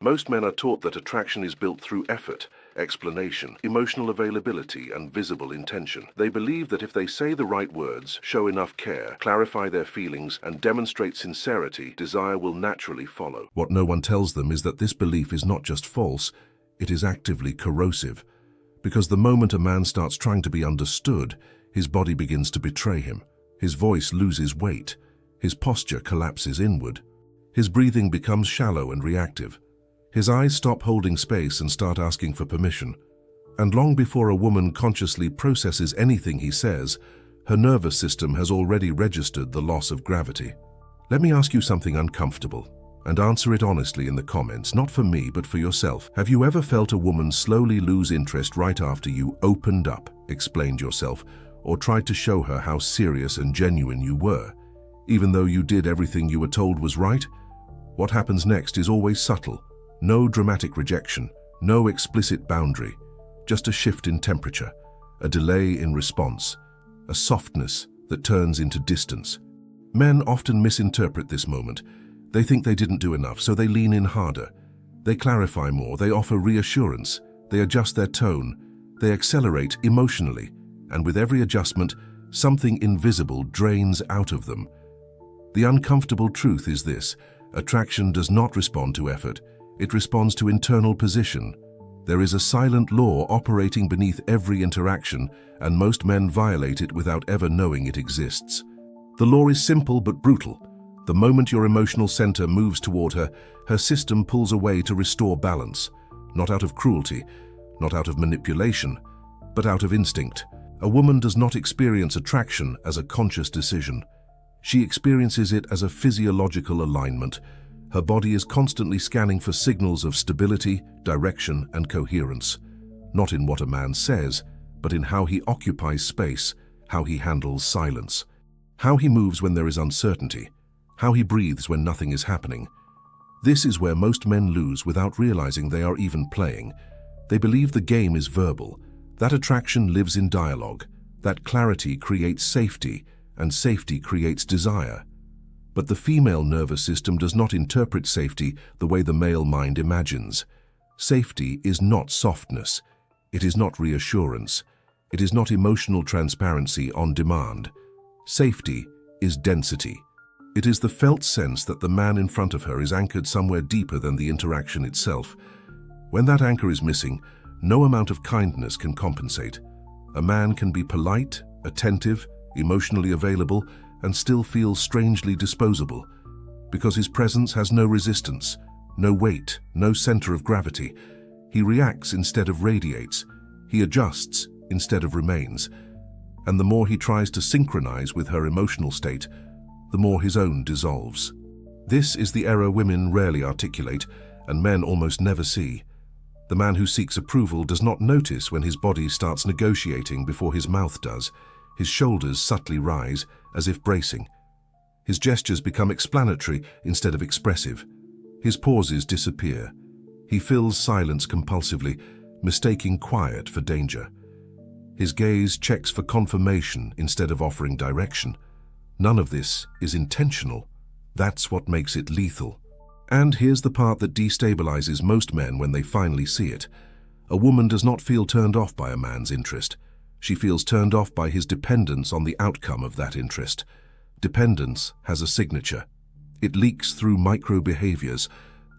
Most men are taught that attraction is built through effort, explanation, emotional availability, and visible intention. They believe that if they say the right words, show enough care, clarify their feelings, and demonstrate sincerity, desire will naturally follow. What no one tells them is that this belief is not just false, it is actively corrosive. Because the moment a man starts trying to be understood, his body begins to betray him. His voice loses weight. His posture collapses inward. His breathing becomes shallow and reactive. His eyes stop holding space and start asking for permission. And long before a woman consciously processes anything he says, her nervous system has already registered the loss of gravity. Let me ask you something uncomfortable, and answer it honestly in the comments, not for me, but for yourself. Have you ever felt a woman slowly lose interest right after you opened up, explained yourself, or tried to show her how serious and genuine you were, even though you did everything you were told was right? What happens next is always subtle. No dramatic rejection, no explicit boundary, just a shift in temperature, a delay in response, a softness that turns into distance. Men often misinterpret this moment. They think they didn't do enough, so they lean in harder. They clarify more, they offer reassurance, they adjust their tone, they accelerate emotionally, and with every adjustment, something invisible drains out of them. The uncomfortable truth is this: attraction does not respond to effort, it responds to internal position. There is a silent law operating beneath every interaction, and most men violate it without ever knowing it exists. The law is simple but brutal. The moment your emotional center moves toward her, her system pulls away to restore balance, not out of cruelty, not out of manipulation, but out of instinct. A woman does not experience attraction as a conscious decision. She experiences it as a physiological alignment. Her body is constantly scanning for signals of stability, direction, and coherence, not in what a man says, but in how he occupies space, how he handles silence, how he moves when there is uncertainty, how he breathes when nothing is happening. This is where most men lose without realizing they are even playing. They believe the game is verbal. That attraction lives in dialogue. That clarity creates safety, and safety creates desire. But the female nervous system does not interpret safety the way the male mind imagines. Safety is not softness. It is not reassurance. It is not emotional transparency on demand. Safety is density. It is the felt sense that the man in front of her is anchored somewhere deeper than the interaction itself. When that anchor is missing, no amount of kindness can compensate. A man can be polite, attentive, emotionally available, and still feel strangely disposable, because his presence has no resistance, no weight, no center of gravity. He reacts instead of radiates. He adjusts instead of remains. And the more he tries to synchronize with her emotional state, the more his own dissolves. This is the error women rarely articulate, and men almost never see. The man who seeks approval does not notice when his body starts negotiating before his mouth does. His shoulders subtly rise, as if bracing. His gestures become explanatory instead of expressive. His pauses disappear. He fills silence compulsively, mistaking quiet for danger. His gaze checks for confirmation instead of offering direction. None of this is intentional. That's what makes it lethal. And here's the part that destabilizes most men when they finally see it. A woman does not feel turned off by a man's interest. She feels turned off by his dependence on the outcome of that interest. Dependence has a signature. It leaks through micro-behaviors,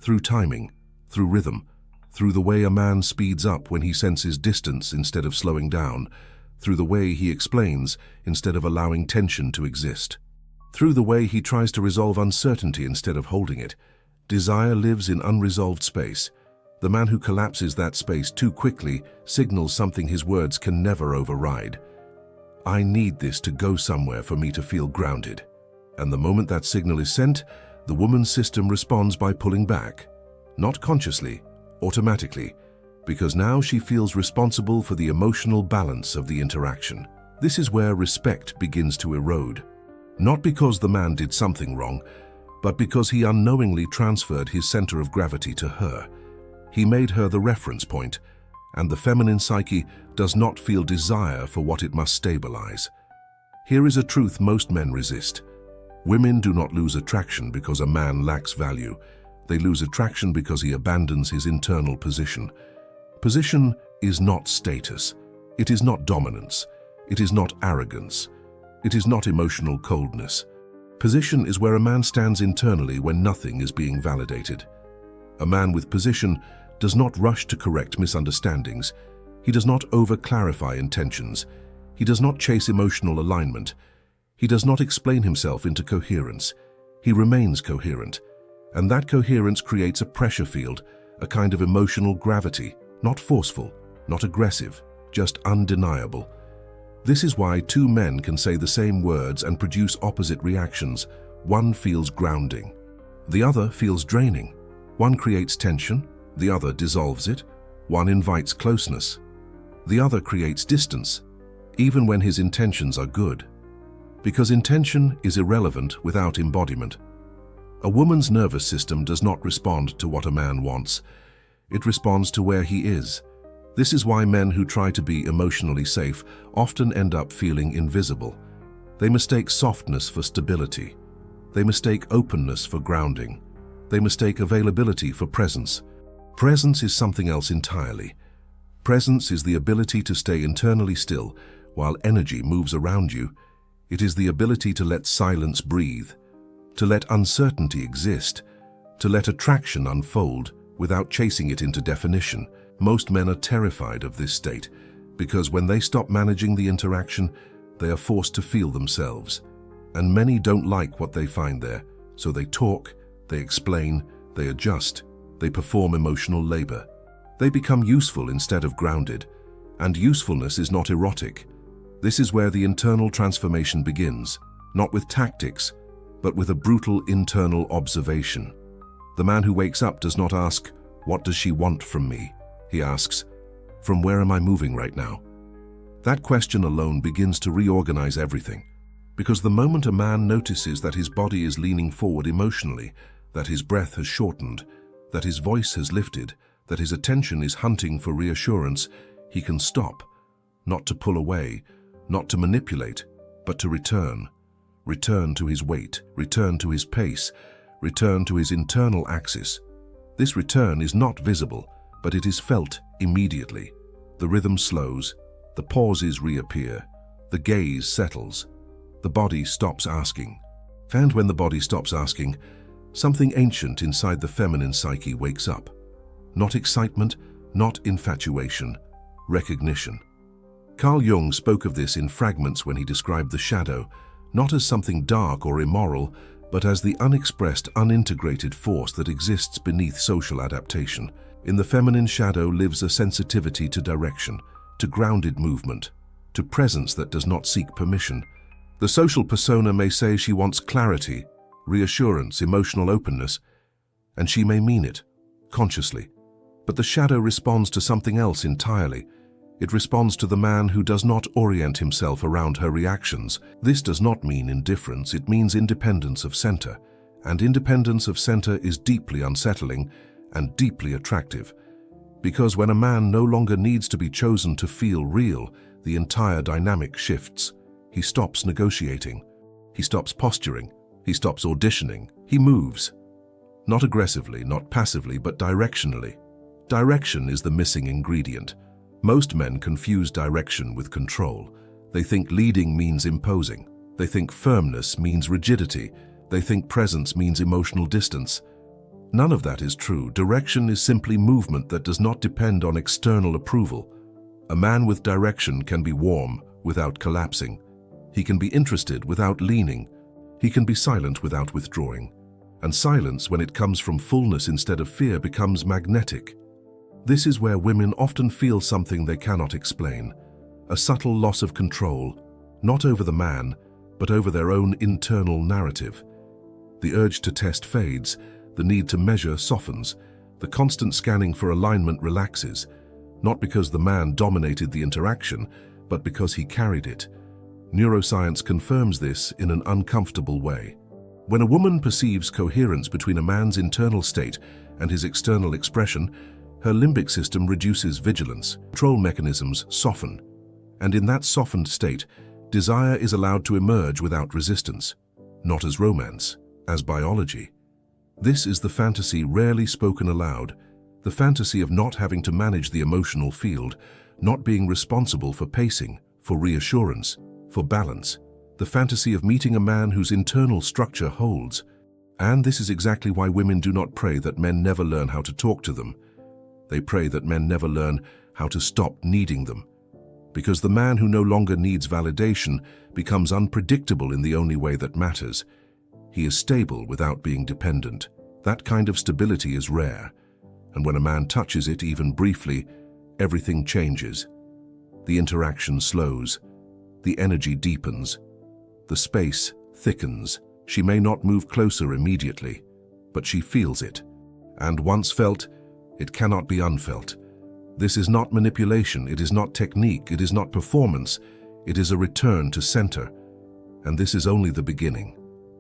through timing, through rhythm, through the way a man speeds up when he senses distance instead of slowing down, through the way he explains instead of allowing tension to exist, through the way he tries to resolve uncertainty instead of holding it. Desire lives in unresolved space. The man who collapses that space too quickly signals something his words can never override. I need this to go somewhere for me to feel grounded. And the moment that signal is sent, the woman's system responds by pulling back. Not consciously, automatically, because now she feels responsible for the emotional balance of the interaction. This is where respect begins to erode. Not because the man did something wrong, but because he unknowingly transferred his center of gravity to her. He made her the reference point, and the feminine psyche does not feel desire for what it must stabilize. Here is a truth most men resist. Women do not lose attraction because a man lacks value. They lose attraction because he abandons his internal position. Position is not status. It is not dominance. It is not arrogance. It is not emotional coldness. Position is where a man stands internally when nothing is being validated. A man with position does not rush to correct misunderstandings. He does not over-clarify intentions. He does not chase emotional alignment. He does not explain himself into coherence. He remains coherent. And that coherence creates a pressure field, a kind of emotional gravity, not forceful, not aggressive, just undeniable. This is why two men can say the same words and produce opposite reactions. One feels grounding. The other feels draining. One creates tension. The other dissolves it. One invites closeness. The other creates distance, even when his intentions are good. Because intention is irrelevant without embodiment. A woman's nervous system does not respond to what a man wants. It responds to where he is. This is why men who try to be emotionally safe often end up feeling invisible. They mistake softness for stability. They mistake openness for grounding. They mistake availability for presence. Presence is something else entirely. Presence is the ability to stay internally still while energy moves around you. It is the ability to let silence breathe, to let uncertainty exist, to let attraction unfold without chasing it into definition. Most men are terrified of this state because when they stop managing the interaction, they are forced to feel themselves. And many don't like what they find there, so they talk, they explain, they adjust, they perform emotional labor. They become useful instead of grounded, and usefulness is not erotic. This is where the internal transformation begins, not with tactics, but with a brutal internal observation. The man who wakes up does not ask, "What does she want from me?" He asks, "From where am I moving right now?" That question alone begins to reorganize everything, because the moment a man notices that his body is leaning forward emotionally, that his breath has shortened, that his voice has lifted, that his attention is hunting for reassurance, he can stop, not to pull away, not to manipulate, but to return. Return to his weight, return to his pace, return to his internal axis. This return is not visible, but it is felt immediately. The rhythm slows, the pauses reappear, the gaze settles, the body stops asking. And when the body stops asking, something ancient inside the feminine psyche wakes up. Not excitement, not infatuation, recognition. Carl Jung spoke of this in fragments when he described the shadow, not as something dark or immoral, but as the unexpressed, unintegrated force that exists beneath social adaptation. In the feminine shadow lives a sensitivity to direction, to grounded movement, to presence that does not seek permission. The social persona may say she wants clarity, reassurance, emotional openness, and she may mean it, consciously. But the shadow responds to something else entirely. It responds to the man who does not orient himself around her reactions. This does not mean indifference, it means independence of center. And independence of center is deeply unsettling and deeply attractive. Because when a man no longer needs to be chosen to feel real, the entire dynamic shifts. He stops negotiating. He stops posturing. He stops auditioning. He moves. Not aggressively, not passively, but directionally. Direction is the missing ingredient. Most men confuse direction with control. They think leading means imposing. They think firmness means rigidity. They think presence means emotional distance. None of that is true. Direction is simply movement that does not depend on external approval. A man with direction can be warm without collapsing. He can be interested without leaning. He can be silent without withdrawing. And silence, when it comes from fullness instead of fear, becomes magnetic. This is where women often feel something they cannot explain, a subtle loss of control, not over the man, but over their own internal narrative. The urge to test fades, the need to measure softens, the constant scanning for alignment relaxes, not because the man dominated the interaction, but because he carried it. Neuroscience confirms this in an uncomfortable way. When a woman perceives coherence between a man's internal state and his external expression, her limbic system reduces vigilance, control mechanisms soften, and in that softened state, desire is allowed to emerge without resistance, not as romance, as biology. This is the fantasy rarely spoken aloud, the fantasy of not having to manage the emotional field, not being responsible for pacing, for reassurance, for balance, the fantasy of meeting a man whose internal structure holds. And this is exactly why women do not pray that men never learn how to talk to them. They pray that men never learn how to stop needing them. Because the man who no longer needs validation becomes unpredictable in the only way that matters. He is stable without being dependent. That kind of stability is rare. And when a man touches it, even briefly, everything changes. The interaction slows. The energy deepens. The space thickens. She may not move closer immediately, but she feels it. And once felt, it cannot be unfelt. This is not manipulation, it is not technique, it is not performance, it is a return to center. And this is only the beginning.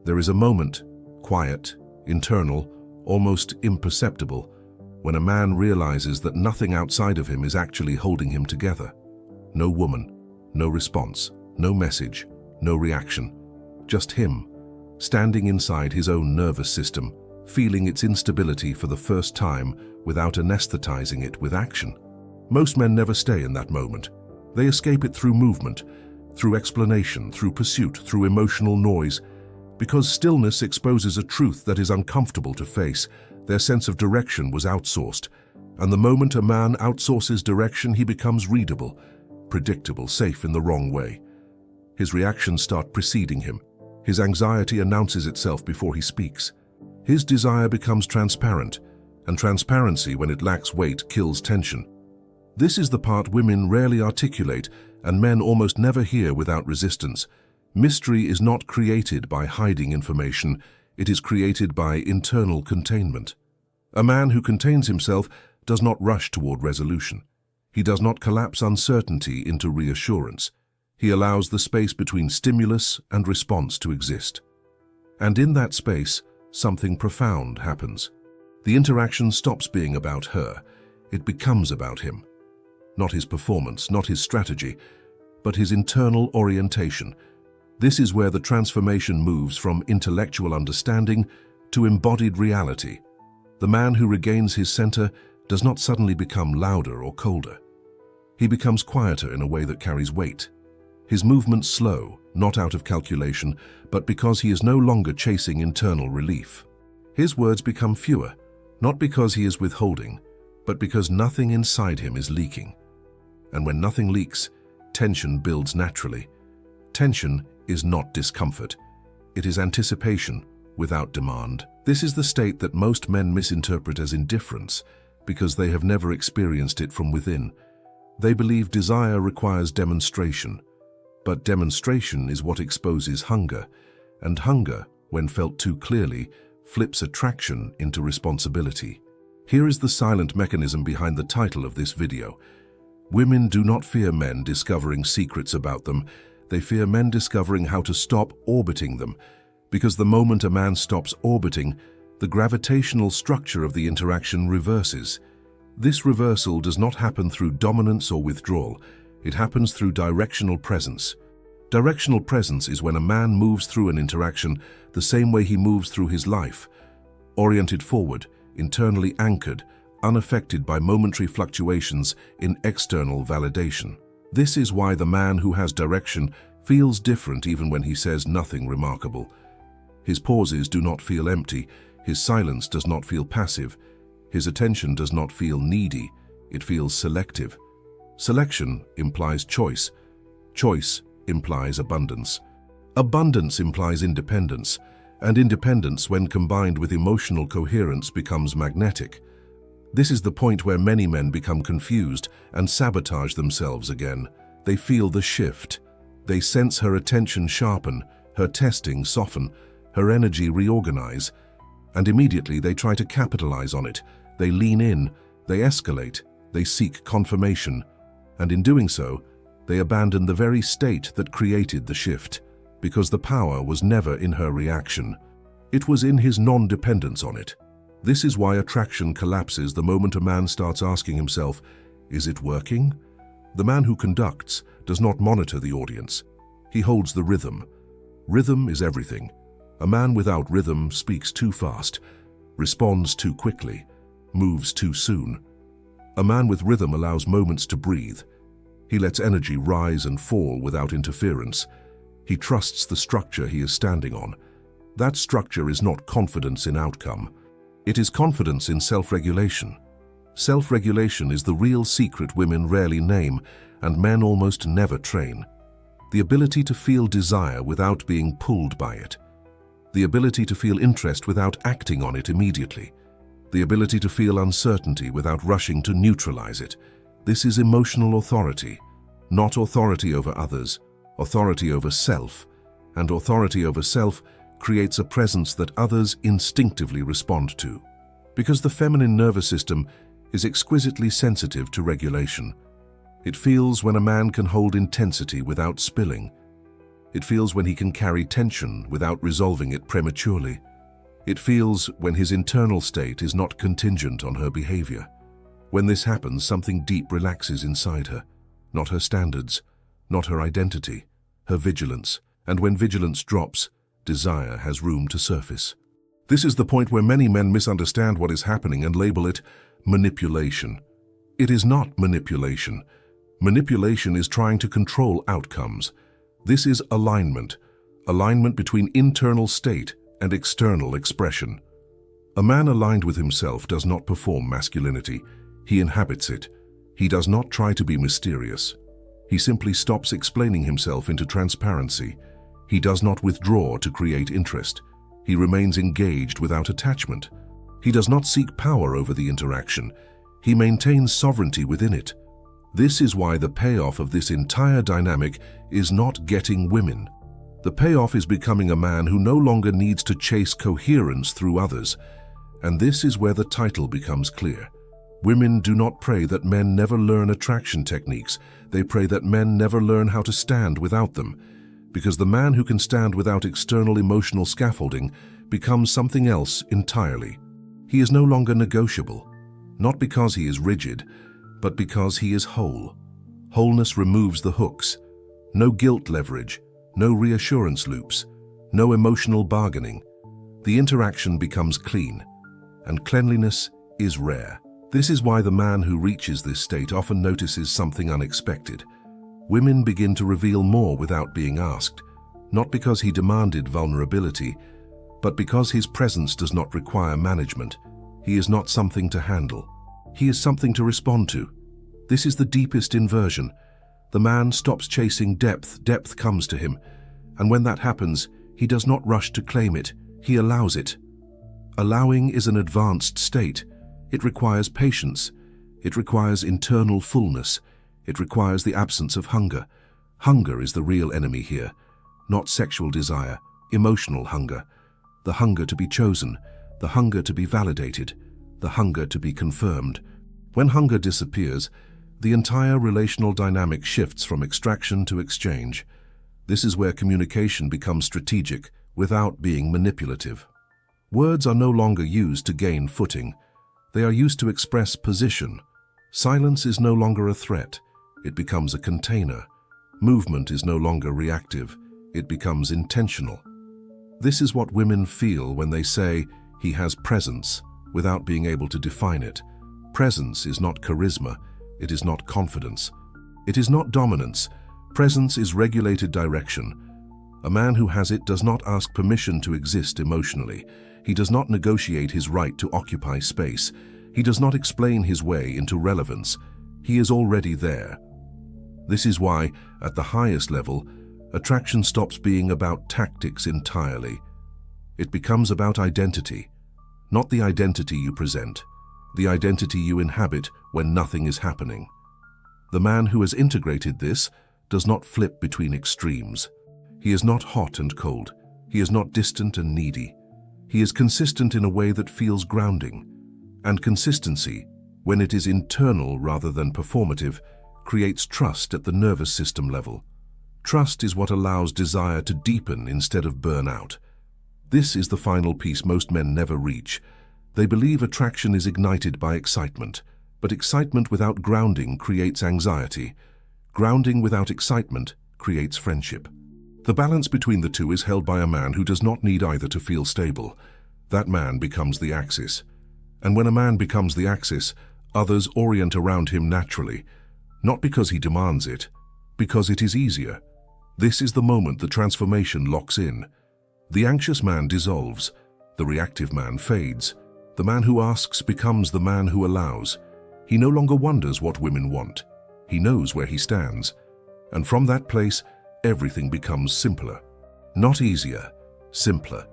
There is a moment, quiet, internal, almost imperceptible, when a man realizes that nothing outside of him is actually holding him together. No woman, no response, no message, no reaction. Just him, standing inside his own nervous system, feeling its instability for the first time without anesthetizing it with action. Most men never stay in that moment. They escape it through movement, through explanation, through pursuit, through emotional noise. Because stillness exposes a truth that is uncomfortable to face, their sense of direction was outsourced. And the moment a man outsources direction, he becomes readable, predictable, safe in the wrong way. His reactions start preceding him. His anxiety announces itself before he speaks. His desire becomes transparent, and transparency, when it lacks weight, kills tension. This is the part women rarely articulate and men almost never hear without resistance. Mystery is not created by hiding information, it is created by internal containment. A man who contains himself does not rush toward resolution. He does not collapse uncertainty into reassurance. He allows the space between stimulus and response to exist. And in that space, something profound happens. The interaction stops being about her. It becomes about him. Not his performance, not his strategy, but his internal orientation. This is where the transformation moves from intellectual understanding to embodied reality. The man who regains his center does not suddenly become louder or colder. He becomes quieter in a way that carries weight. His movements slow, not out of calculation, but because he is no longer chasing internal relief. His words become fewer, not because he is withholding, but because nothing inside him is leaking. And when nothing leaks, tension builds naturally. Tension is not discomfort. It is anticipation without demand. This is the state that most men misinterpret as indifference because they have never experienced it from within. They believe desire requires demonstration, but demonstration is what exposes hunger, and hunger, when felt too clearly, flips attraction into responsibility. Here is the silent mechanism behind the title of this video. Women do not fear men discovering secrets about them. They fear men discovering how to stop orbiting them, because the moment a man stops orbiting, the gravitational structure of the interaction reverses. This reversal does not happen through dominance or withdrawal. It happens through directional presence. Directional presence is when a man moves through an interaction the same way he moves through his life, oriented forward, internally anchored, unaffected by momentary fluctuations in external validation. This is why the man who has direction feels different even when he says nothing remarkable. His pauses do not feel empty, his silence does not feel passive, his attention does not feel needy, it feels selective. Selection implies choice. Choice implies abundance. Abundance implies independence, and independence, when combined with emotional coherence, becomes magnetic. This is the point where many men become confused and sabotage themselves again. They feel the shift. They sense her attention sharpen, her testing soften, her energy reorganize, and immediately they try to capitalize on it. They lean in, they escalate, they seek confirmation, and in doing so, they abandon the very state that created the shift, because the power was never in her reaction. It was in his non-dependence on it. This is why attraction collapses the moment a man starts asking himself, is it working? The man who conducts does not monitor the audience. He holds the rhythm. Rhythm is everything. A man without rhythm speaks too fast. responds too quickly, moves too soon. A man with rhythm allows moments to breathe. He lets energy rise and fall without interference. He trusts the structure he is standing on. That structure is not confidence in outcome. It is confidence in self-regulation. Self-regulation is the real secret women rarely name and men almost never train. The ability to feel desire without being pulled by it. The ability to feel interest without acting on it immediately. The ability to feel uncertainty without rushing to neutralize it. This is emotional authority, not authority over others, authority over self, and authority over self creates a presence that others instinctively respond to. Because the feminine nervous system is exquisitely sensitive to regulation. It feels when a man can hold intensity without spilling. It feels when he can carry tension without resolving it prematurely. It feels when his internal state is not contingent on her behavior. When this happens, something deep relaxes inside her. Not her standards, not her identity, her vigilance. And when vigilance drops, desire has room to surface. This is the point where many men misunderstand what is happening and label it manipulation. It is not manipulation. Manipulation is trying to control outcomes. This is alignment, alignment between internal state and external expression. A man aligned with himself does not perform masculinity. He inhabits it. He does not try to be mysterious. He simply stops explaining himself into transparency. He does not withdraw to create interest. He remains engaged without attachment. He does not seek power over the interaction. He maintains sovereignty within it. This is why the payoff of this entire dynamic is not getting women. The payoff is becoming a man who no longer needs to chase coherence through others. And this is where the title becomes clear. Women do not pray that men never learn attraction techniques. They pray that men never learn how to stand without them. Because the man who can stand without external emotional scaffolding becomes something else entirely. He is no longer negotiable, not because he is rigid, but because he is whole. Wholeness removes the hooks. No guilt leverage, no reassurance loops, no emotional bargaining. The interaction becomes clean, and cleanliness is rare. This is why the man who reaches this state often notices something unexpected. Women begin to reveal more without being asked, not because he demanded vulnerability, but because his presence does not require management. He is not something to handle. He is something to respond to. This is the deepest inversion. The man stops chasing depth, depth comes to him. And when that happens, he does not rush to claim it, he allows it. Allowing is an advanced state. It requires patience. It requires internal fullness. It requires the absence of hunger. Hunger is the real enemy here, not sexual desire, emotional hunger. The hunger to be chosen, the hunger to be validated, the hunger to be confirmed. When hunger disappears, the entire relational dynamic shifts from extraction to exchange. This is where communication becomes strategic without being manipulative. Words are no longer used to gain footing. They are used to express position. Silence is no longer a threat. It becomes a container. Movement is no longer reactive. It becomes intentional. This is what women feel when they say, "He has presence," without being able to define it. Presence is not charisma. It is not confidence. It is not dominance. Presence is regulated direction. A man who has it does not ask permission to exist emotionally. He does not negotiate his right to occupy space. He does not explain his way into relevance. He is already there. This is why, at the highest level, attraction stops being about tactics entirely. It becomes about identity, not the identity you present, the identity you inhabit when nothing is happening. The man who has integrated this does not flip between extremes. He is not hot and cold. He is not distant and needy. He is consistent in a way that feels grounding. And consistency, when it is internal rather than performative, creates trust at the nervous system level. Trust is what allows desire to deepen instead of burn out. This is the final piece most men never reach. They believe attraction is ignited by excitement, but excitement without grounding creates anxiety. Grounding without excitement creates friendship. The balance between the two is held by a man who does not need either to feel stable. that man becomes the axis. And when a man becomes the axis, others orient around him naturally, not because he demands it, because it is easier. This is the moment the transformation locks in. The anxious man dissolves, the reactive man fades. The man who asks becomes the man who allows. He no longer wonders what women want. He knows where he stands. And from that place, everything becomes simpler. Not easier, simpler.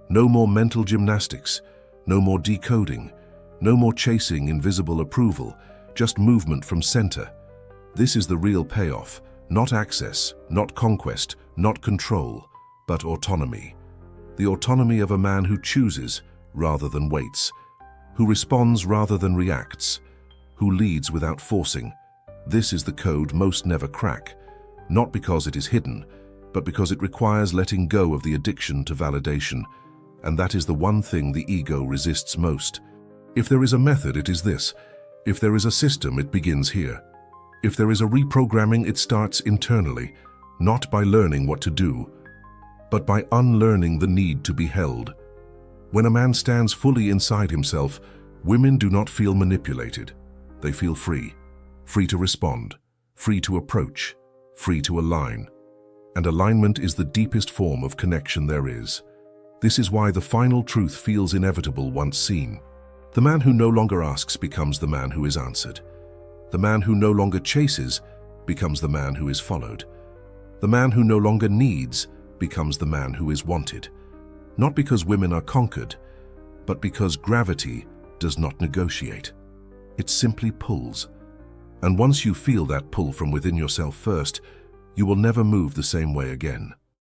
No more mental gymnastics, no more decoding, no more chasing invisible approval, just movement from center. This is the real payoff, not access, not conquest, not control, but autonomy. The autonomy of a man who chooses rather than waits, who responds rather than reacts, who leads without forcing. This is the code most never crack, not because it is hidden, but because it requires letting go of the addiction to validation, and that is the one thing the ego resists most. If there is a method, it is this. If there is a system, it begins here. If there is a reprogramming, it starts internally, not by learning what to do, but by unlearning the need to be held. When a man stands fully inside himself, women do not feel manipulated. They feel free, free to respond, free to approach, free to align. And alignment is the deepest form of connection there is. This is why the final truth feels inevitable once seen. The man who no longer asks becomes the man who is answered. The man who no longer chases becomes the man who is followed. The man who no longer needs becomes the man who is wanted. Not because women are conquered, but because gravity does not negotiate. It simply pulls. And once you feel that pull from within yourself first, you will never move the same way again.